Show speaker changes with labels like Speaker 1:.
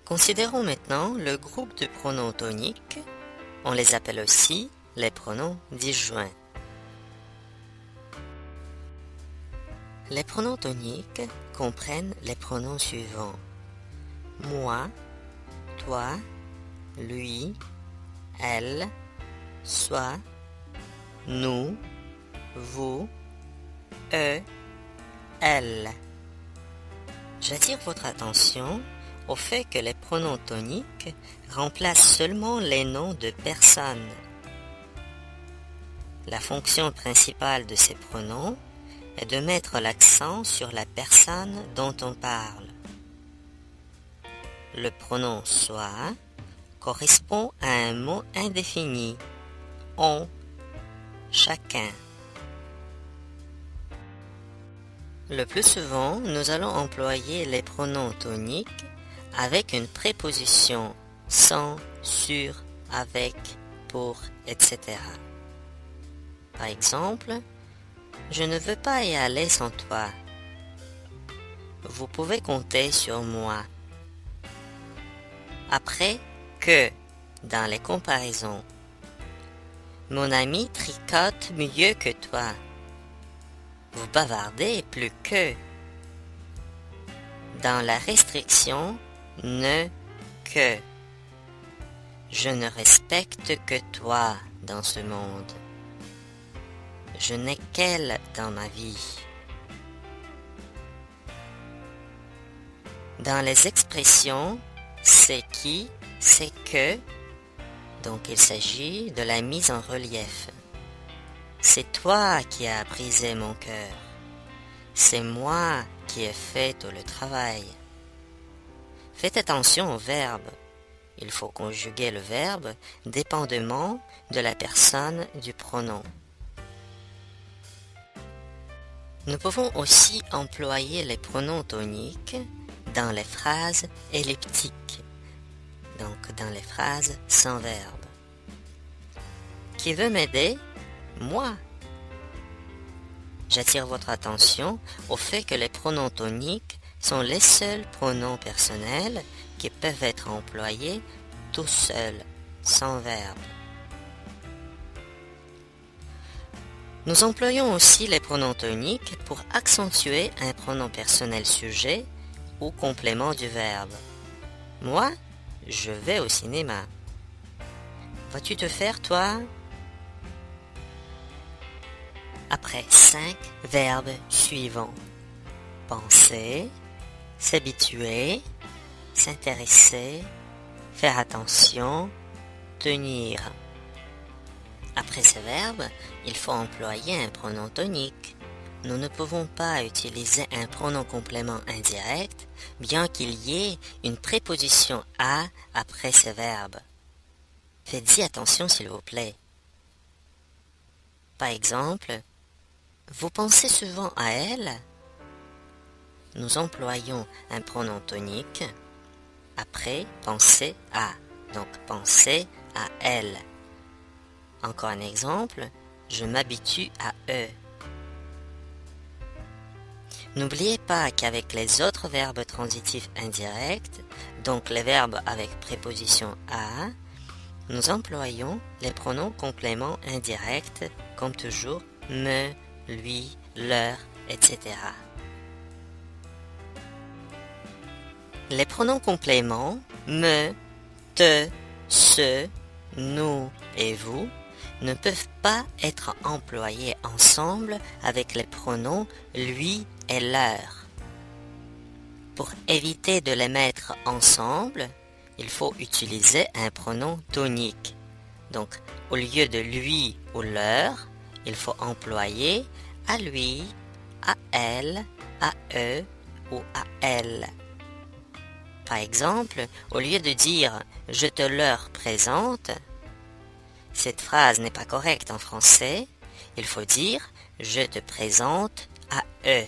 Speaker 1: Considérons maintenant le groupe de pronoms toniques. On les appelle aussi les pronoms disjoints. Les pronoms toniques comprennent les pronoms suivants: moi, toi, lui, elle, soi, nous, vous, eux, elle. J'attire votre attention au fait que les pronoms toniques remplacent seulement les noms de personnes. La fonction principale de ces pronoms est de mettre l'accent sur la personne dont on parle. Le pronom soi correspond à un mot indéfini, on, chacun. Le plus souvent, nous allons employer les pronoms toniques avec une préposition sans, sur, avec, pour, etc. Par exemple, je ne veux pas y aller sans toi. Vous pouvez compter sur moi. Après, que, dans les comparaisons. Mon ami tricote mieux que toi. Vous bavardez plus que. Dans la restriction, ne, que. Je ne respecte que toi dans ce monde. Je n'ai qu'elle dans ma vie. Dans les expressions c'est qui, c'est que, donc il s'agit de la mise en relief. C'est toi qui as brisé mon cœur. C'est moi qui ai fait tout le travail. Faites attention au verbe. Il faut conjuguer le verbe dépendamment de la personne du pronom. Nous pouvons aussi employer les pronoms toniques dans les phrases elliptiques, donc dans les phrases sans verbe. Qui veut m'aider? Moi. J'attire votre attention au fait que les pronoms toniques sont les seuls pronoms personnels qui peuvent être employés tout seuls, sans verbe. Nous employons aussi les pronoms toniques pour accentuer un pronom personnel sujet ou complément du verbe. Moi, je vais au cinéma. Vas-tu te faire, toi? Après 5 verbes suivants: penser, s'habituer, s'intéresser, faire attention, tenir. Après ces verbes, il faut employer un pronom tonique. Nous ne pouvons pas utiliser un pronom complément indirect, bien qu'il y ait une préposition à après ces verbes. Faites-y attention s'il vous plaît. Par exemple, vous pensez souvent à elle? Nous employons un pronom tonique après penser à, donc penser à elle. Encore un exemple, je m'habitue à eux. N'oubliez pas qu'avec les autres verbes transitifs indirects, donc les verbes avec préposition à, nous employons les pronoms compléments indirects, comme toujours me, lui, leur, etc. Les pronoms compléments me, te, ce, nous et vous ne peuvent pas être employés ensemble avec les pronoms lui et leur. Pour éviter de les mettre ensemble, il faut utiliser un pronom tonique. Donc, au lieu de lui ou leur, il faut employer à lui, à elle, à eux ou à elle. Par exemple, au lieu de dire « je te leur présente », cette phrase n'est pas correcte en français. Il faut dire « je te présente à eux ».